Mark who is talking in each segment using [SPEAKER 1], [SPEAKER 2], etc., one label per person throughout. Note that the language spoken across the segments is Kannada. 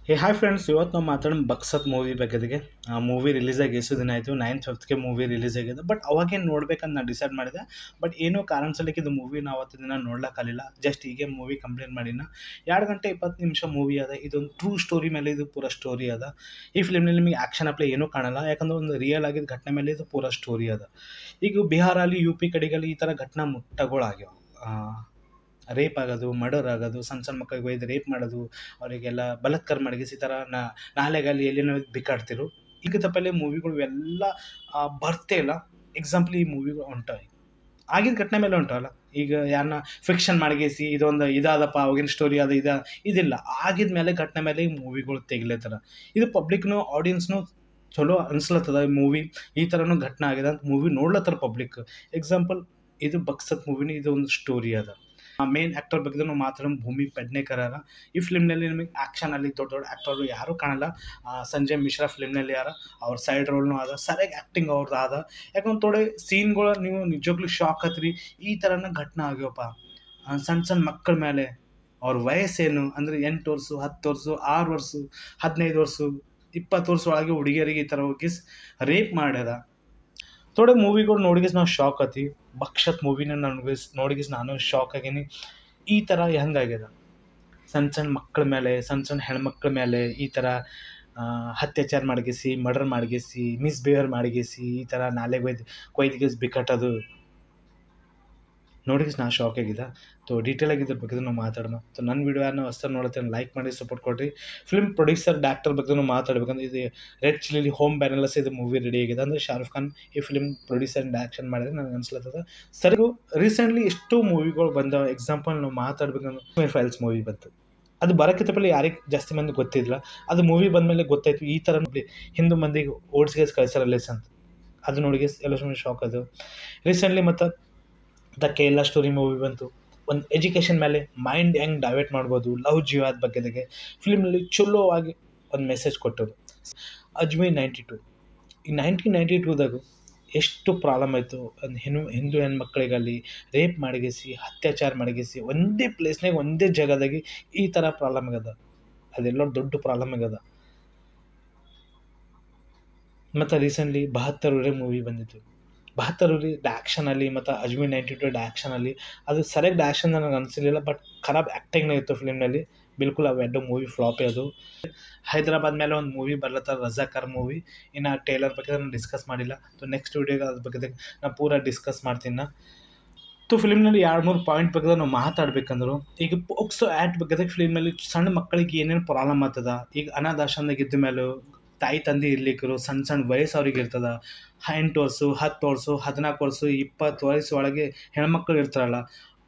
[SPEAKER 1] ಹೇ ಹಾಯ್ ಫ್ರೆಂಡ್ಸ್, ಇವತ್ತು ನಾವು ಮಾತಾಡೋಣ ಬಕ್ಸತ್ ಮೂವಿ ಬಗ್ಗೆ. ಆ ಮೂವಿ ರಿಲೀಸ್ ಆಗಿ ಎಷ್ಟು ದಿನ ಆಯಿತು, 9th ಮೂವಿ ರಿಲೀಸ್ ಆಗಿದೆ. ಬಟ್ ಅವಾಗೇನು ನೋಡ್ಬೇಕಂತ ನಾನು ಡಿಸೈಡ್ ಮಾಡಿದೆ. ಬಟ್ ಏನೋ ಕಾರಣ ಸಲಕ್ಕೆ ಇದು ಮೂವಿ ನಾವು ಅವತ್ತು ದಿನ ನೋಡ್ಲಿಕ್ಕಾಗಲಿಲ್ಲ. ಜಸ್ಟ್ ಹೀಗೆ ಮೂವಿ ಕಂಪ್ಲೀಟ್ ಮಾಡಿನ 2 ಗಂಟೆ 20 ನಿಮಿಷ ಮೂವಿ ಅದ. ಇದೊಂದು ಟ್ರೂ ಸ್ಟೋರಿ ಮೇಲೆ ಇದು ಪೂರ ಸ್ಟೋರಿ ಅದ. ಈ ಫಿಲ್ಮ್ನಲ್ಲಿ ನಿಮಗೆ ಆ್ಯಕ್ಷನ್ ಅಪ್ಲೈ ಏನೂ ಕಾಣಲ್ಲ, ಯಾಕಂದ್ರೆ ಒಂದು ರಿಯಲ್ ಆಗಿದ್ದ ಘಟನೆ ಮೇಲೆ ಇದು ಪೂರ ಸ್ಟೋರಿ ಅದ. ಈಗ ಬಿಹಾರ ಅಲ್ಲಿ UP ಕಡೆಗಲ್ಲಿ ಈ ಥರ ಘಟನಾ ಮುಟ್ಟಗಳಾಗ್ಯಾವ. ರೇಪ್ ಆಗೋದು, ಮರ್ಡರ್ ಆಗೋದು, ಸಣ್ಣ ಮಕ್ಕಳಿಗೆ ಒಯ್ದು ರೇಪ್ ಮಾಡೋದು, ಅವರಿಗೆಲ್ಲ ಬಲಾತ್ಕಾರ ಮಡಗಿಸಿ ಈ ಥರ ನಾಲೆಗಲ್ಲಿ ಎಲ್ಲಿನೋ ಬಿಕ್ಕಾಡ್ತಿರು. ಈಗ ತಪ್ಪಲ್ಲಿ ಮೂವಿಗಳು ಎಲ್ಲ ಬರ್ತೇ ಇಲ್ಲ. ಎಕ್ಸಾಂಪಲ್ ಈ ಮೂವಿಗಳು ಹೊಂಟವೆ, ಆಗಿನ ಘಟನೆ ಮೇಲೆ ಹೊಂಟವಲ್ಲ. ಈಗ ಯಾರನ್ನ ಫಿಕ್ಷನ್ ಮಾಡಿಗೇಸಿ ಇದೊಂದು ಇದಾದಪ್ಪ ಅವಾಗಿನ ಸ್ಟೋರಿ ಅದು ಇದಿಲ್ಲ. ಆಗಿದ ಮೇಲೆ ಘಟನೆ ಮೇಲೆ ಈ ಮೂವಿಗಳು ತೆಗಿಲತ್ತಾರ. ಇದು ಪಬ್ಲಿಕ್ನು ಆಡಿಯನ್ಸ್ನು ಚಲೋ ಅನ್ಸ್ಲತ್ತದ. ಈ ಮೂವಿ ಈ ಥರನೂ ಘಟನೆ ಆಗಿದೆ ಅಂತ ಮೂವಿ ನೋಡ್ಲತ್ತಾರ ಪಬ್ಲಿಕ್. ಎಕ್ಸಾಂಪಲ್ ಇದು ಬಕ್ಸತ್ ಮೂವಿನ ಇದು ಒಂದು ಸ್ಟೋರಿ ಅದ. ಮೇನ್ ಆ್ಯಕ್ಟರ್ ಬಗ್ಗೆ ನಾವು ಮಾತಾಡೋಣ, ಭೂಮಿ ಪೆಡ್ನೇಕರ್. ಈ ಫಿಲ್ಮ್ನಲ್ಲಿ ನಿಮಗೆ ಆ್ಯಕ್ಷನಲ್ಲಿ ದೊಡ್ಡ ದೊಡ್ಡ ಆ್ಯಕ್ಟರ್ಗಳು ಯಾರೂ ಕಾಣಲ್ಲ. ಸಂಜಯ್ ಮಿಶ್ರಾ ಫಿಲ್ಮ್ನಲ್ಲಿ ಅವ್ರ ಸೈಡ್ ರೋಲ್ನೂ ಅದ, ಸರಿಯಾಗಿ ಆ್ಯಕ್ಟಿಂಗ್ ಅವ್ರದ್ದು ಅದ. ಯಾಕಂದ್ರೆ ಥೋಡೆ ಸೀನ್ಗಳು ನೀವು ನಿಜವಾಗ್ಲೂ ಶಾಕ್ ಆತ್ರಿ. ಈ ಥರನ ಘಟನೆ ಆಗ್ಯವಪ್ಪ ಸಣ್ಣ ಮಕ್ಕಳ ಮೇಲೆ. ಅವ್ರ ವಯಸ್ಸೇನು ಅಂದರೆ 8 ವರ್ಷ, 10 ವರ್ಷ, 6 ವರ್ಷ, 15 ವರ್ಷ, 20 ವರ್ಷ ಒಳಗೆ ಹುಡುಗಿಯರಿಗೆ ಈ ಥರ ಹೋಗಿ ರೇಪ್ ಮಾಡ್ಯದ. ಥೋಡೆ ಮೂವಿಗಳು ನೋಡಿಗಿಸ್ ನಾವು ಶಾಕ್ ಆತಿ. ಬಕ್ಷತ್ ಮೂವಿನ ನೋಡಿಗಿಸ್ ನಾನು ಶಾಕ್ ಆಗೀನಿ. ಈ ಥರ ಹೆಂಗಾಗ್ಯದ ಸಣ್ಣ ಮಕ್ಕಳ ಮೇಲೆ, ಸಣ್ಣ ಹೆಣ್ಮಕ್ಳ ಮೇಲೆ ಈ ಥರ ಅತ್ಯಾಚಾರ ಮಾಡಿಗಿಸಿ, ಮರ್ಡರ್ ಮಾಡಿಗಿಸಿ, ಮಿಸ್ಬಿಹೇವ್ ಮಾಡಿಗಿಸಿ, ಈ ಥರ ನಾಲೆಗೆ ಕೊಯ್ದಿಗಿಸ್ ಬಿಕ್ಕಟ್ಟೋದು ನೋಡಿಗಿಸ್ ನಾ ಶಾಕ್ ಆಗಿದೆ. ಡೀಟೇಲ್ ಆಗಿದ್ರ ಬಗ್ಗೆ ನಾವು ಮಾತಾಡೋಣ. ನನ್ನ ವೀಡಿಯೋ ಯಾರನ್ನ ಹೊಸ ನೋಡುತ್ತೇನೆ ಲೈಕ್ ಮಾಡಿ ಸಪೋರ್ಟ್ ಕೊಡ್ರಿ. ಫಿಲ್ಮ್ ಪ್ರೊಡ್ಯೂಸರ್ ಡೈರೆಕ್ಟರ್ ಬಗ್ಗೆ ನಾವು ಮಾತಾಡ್ಬೇಕಂದ್ರೆ ಇದು ರೆಡ್ ಚಿಲ್ಲಿ ಹೋಮ್ ಬ್ಯಾನರ್ಲೆಸ್ ಇದು ಮೂವಿ ರೆಡಿ ಆಗಿದೆ. ಅಂದರೆ ಶಾರುಖ್ ಖಾನ್ ಈ ಫಿಲ್ಮ್ ಪ್ರೊಡ್ಯೂಸರ್ ಡೈರೆಕ್ಷನ್ ಮಾಡಿದ್ರೆ ನನಗೆ ಅನ್ಸ್ಲತ್ತದ. ಸರಿ, ರೀಸೆಂಟ್ಲಿ ಎಷ್ಟು ಮೂವಿಗಳು ಬಂದವು. ಎಕ್ಸಾಂಪಲ್ ನಾವು ಮಾತಾಡ್ಬೇಕಂದ್ರೆ ಫೈಲ್ಸ್ ಮೂವಿ ಬಂತು. ಅದು ಬರೋಕ್ಕಿಂತ ಪहिले ಯಾರಿಗೆ ಜಾಸ್ತಿ ಮಂದಿ ಗೊತ್ತಿಲ್ಲ. ಅದು ಮೂವಿ ಬಂದಮೇಲೆ ಗೊತ್ತಾಯ್ತು ಈ ಥರ ಹಿಂದೂ ಮಂದಿಗೆ ಓಡ್ಸ್ಗೆ ಕಳ್ಸರ್ ಲೆಸ್ ಅಂತ. ಅದು ನೋಡಿಗೆ ಎಲ್ಲ ಸುಮ್ಮನೆ ಶಾಕ್ ಅದು. ರೀಸೆಂಟ್ಲಿ ಮತ್ತು ದ ಕೇರಳ ಸ್ಟೋರಿ ಮೂವಿ ಬಂತು. ಒಂದು ಎಜುಕೇಷನ್ ಮೇಲೆ ಮೈಂಡ್ ಹೆಂಗೆ ಡೈವರ್ಟ್ ಮಾಡ್ಬೋದು, ಲವ್ ಜೀವಾದ ಬಗ್ಗೆದಾಗೆ ಫಿಲ್ಮ್ನಲ್ಲಿ ಚಲೋ ಆಗಿ ಒಂದು ಮೆಸೇಜ್ ಕೊಟ್ಟರು. ಅಜ್ಮೀರ್ 92 ಈ 1992ದಾಗ ಎಷ್ಟು ಪ್ರಾಬ್ಲಮ್ ಆಯಿತು. ಒಂದು ಹಿಂದೂ ಹೆಣ್ಮಕ್ಳಿಗಲ್ಲಿ ರೇಪ್ ಮಾಡಿಗಿಸಿ, ಅತ್ಯಾಚಾರ ಮಾಡಿಗಿಸಿ, ಒಂದೇ ಪ್ಲೇಸ್ನಾಗ ಒಂದೇ ಜಾಗದಾಗಿ ಈ ಥರ ಪ್ರಾಬ್ಲಮ್ ಆಗ್ಯದ. ಅದೆಲ್ಲ ದೊಡ್ಡ ಪ್ರಾಬ್ಲಮ್ ಆಗ್ಯದ. ಮತ್ತು ರೀಸೆಂಟ್ಲಿ 72 ಮೂವಿ ಬಂದಿತ್ತು. 72 ಡ್ಯಾಕ್ಷನಲ್ಲಿ ಮತ್ತು ಅಜ್ಮೀರ್ 92 ಡ್ಯಾಕ್ಷನಲ್ಲಿ ಅದು ಸರಿಯಾಗಿ ಡ್ಯಾಕ್ಷನ್ ನನಗೆ ಅನಿಸಲಿಲ್ಲ. ಬಟ್ ಖರಾಬ್ ಆ್ಯಕ್ಟಿಂಗ್ನೇ ಇತ್ತು ಫಿಲ್ಮ್ನಲ್ಲಿ. ಬಿಲ್ಕುಲ್ ಅವೆರಡು ಮೂವಿ ಫ್ಲಾಪೇ ಅದು. ಹೈದರಾಬಾದ್ ಮೇಲೆ ಒಂದು ಮೂವಿ ಬರ್ಲತ್ತಾರ, ರಜಾಕರ್ ಮೂವಿ. ಇನ್ನು ಟೇಲರ್ ಬಗ್ಗೆ ನಾನು ಡಿಸ್ಕಸ್ ಮಾಡಿಲ್ಲ. ನೆಕ್ಸ್ಟ್ ವೀಡಿಯೋಗೆ ಅದ್ರ ಬಗ್ಗೆ ನಾನು ಪೂರ ಡಿಸ್ಕಸ್ ಮಾಡ್ತೀನಿ. ಫಿಲ್ಮ್ನಲ್ಲಿ 2-3 ಪಾಯಿಂಟ್ ಬಗ್ಗೆ ನಾವು ಮಾತಾಡ್ಬೇಕಂದ್ರು, ಈಗ ಪೋಕ್ಸೋ ಆ್ಯಕ್ಟ್ ಬಗ್ಗೆ ಫಿಲ್ಮ್ನಲ್ಲಿ ಸಣ್ಣ ಮಕ್ಕಳಿಗೆ ಏನೇನು ಪ್ರಾಬ್ಲಮ್ ಆಗ್ತದ. ಈಗ ಅನಾಥಾಶ್ರಮದಾಗ ಇದ್ದ ಮೇಲೆ ತಾಯಿ ತಂದೆ ಇರ್ಲಿಕ್ಕರು ಸಣ್ಣ ವಯಸ್ಸು ಅವ್ರಿಗೆ ಇರ್ತದ. 8 ವರ್ಷ, 10 ವರ್ಷ, 14 ವರ್ಷ, 20 ವಯಸ್ಸು ಒಳಗೆ ಹೆಣ್ಮಕ್ಳು ಇರ್ತಾರಲ್ಲ,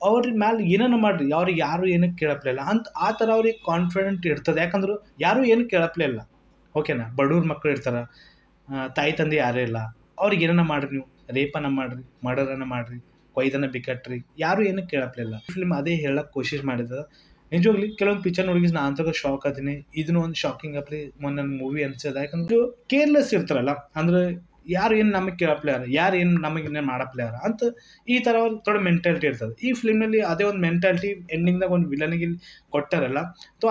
[SPEAKER 1] ಅವ್ರ ಮ್ಯಾಲೆ ಏನೇನು ಮಾಡಿರಿ ಅವ್ರಿಗೆ ಯಾರು ಏನಕ್ಕೆ ಕೇಳಪ್ಲಿಲ್ಲ ಅಂತ ಆ ಥರ ಅವ್ರಿಗೆ ಕಾನ್ಫಿಡೆಂಟ್ ಇರ್ತದೆ. ಯಾಕಂದ್ರೆ ಯಾರೂ ಏನು ಕೇಳಪ್ಲಿಲ್ಲ. ಓಕೆನಾ, ಬಡವ್ರ ಮಕ್ಕಳು ಇರ್ತಾರೆ, ತಾಯಿ ತಂದೆ ಯಾರೇ ಇಲ್ಲ, ಅವ್ರಿಗೆ ಏನೇನ ಮಾಡಿರಿ, ನೀವು ರೇಪನ ಮಾಡಿರಿ, ಮರ್ಡರನ್ನು ಮಾಡಿರಿ, ಕೊಯ್ದನ ಬಿಕ್ಕಟ್ರಿ, ಯಾರೂ ಏನಕ್ಕೆ ಕೇಳಪ್ಲಿಲ್ಲ. ಫಿಲ್ಮ್ ಅದೇ ಹೇಳಕ್ಕೆ ಕೋಶಿಶ್ ಮಾಡಿದ. ನಿಜವಾಗ್ಲಿ ಕೆಲವೊಂದು ಪಿಕ್ಚರ್ ನೋಡಿಗಿ ನಾನು ಅಂತೂ ಶಾಕ್ ಆತೀನಿ. ಇದನ್ನು ಒಂದು ಶಾಕಿಂಗ್ ಅಪ್ಲಿ ಮೊನ್ನೆ ನನ್ನ ಮೂವಿ ಅನ್ಸದ. ಯಾಕಂದ್ರೆ ಕೇರ್ಲೆಸ್ ಇರ್ತಾರಲ್ಲ, ಅಂದರೆ ಯಾರು ಏನು ನಮಗೆ ಕೇಳಪ್ಲೇಯಾರ, ಯಾರು ಏನು ನಮಗೆ ಇನ್ನೇನು ಮಾಡಪ್ಲೇಯಾರ ಅಂತ ಈ ಥರ ಅವ್ರಿಗೆ ಥೋಡೆ ಮೆಂಟಾಲಿಟಿ ಇರ್ತದೆ. ಈ ಫಿಲ್ಮ್ನಲ್ಲಿ ಅದೇ ಒಂದು ಮೆಂಟಾಲಿಟಿ ಎಂಡಿಂಗ್ದಾಗ ಒಂದು ವಿಲನಿಗೆ ಕೊಟ್ಟಾರಲ್ಲ.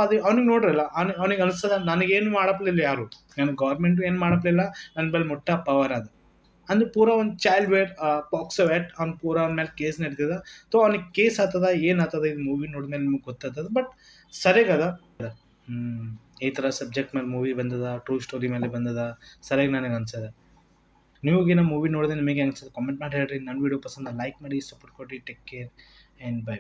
[SPEAKER 1] ಅದು ಅವ್ನಿಗೆ ನೋಡ್ರಲ್ಲ, ಅವ್ನಿಗೆ ಅನಿಸ್ತದ ನನಗೇನು ಮಾಡಪ್ಲಿಲ್ಲ, ಯಾರು ನನಗೆ ಗೌರ್ಮೆಂಟು ಏನು ಮಾಡಪ್ಲಿಲ್ಲ, ನನ್ನ ಬಳಿ ಮುಟ್ಟ ಪವರ್ ಅದು ಅಂದ್ರೆ ಪೂರ ಒಂದು ಚೈಲ್ಡ್ ವೇರ್ ಪಾಕ್ಸೋ ಆ್ಯಕ್ಟ್ ಅವ್ನು ಪೂರ ಅವ್ನ ಮೇಲೆ ಕೇಸ್ ನಡೀತದ. ಅವ್ನಿಗೆ ಕೇಸ್ ಆಗ್ತದ, ಏನು ಆಗ್ತದ ಇದು ಮೂವಿ ನೋಡಿದ್ಮೇಲೆ ನಿಮ್ಗೆ ಗೊತ್ತಾಗ್ತದೆ. ಬಟ್ ಸರಿಯಾಗದ. ಈ ಥರ ಸಬ್ಜೆಕ್ಟ್ ಮೇಲೆ ಮೂವಿ ಬಂದದ, ಟ್ರೂ ಸ್ಟೋರಿ ಮೇಲೆ ಬಂದದ, ಸರಿಯಾಗಿ ನನಗೆ ಅನ್ಸದ. ನೀವಿನ ಮೂವಿ ನೋಡಿದ್ರೆ ನಿಮಗೆ ಅನ್ಸೋದು ಕಾಮೆಂಟ್ ಮಾಡಿ ಹೇಳ್ರಿ. ನನ್ನ ವೀಡಿಯೋ ಪಸಂದ ಲೈಕ್ ಮಾಡಿ, ಸಪೋರ್ಟ್ ಕೊಡಿ. Take care and by.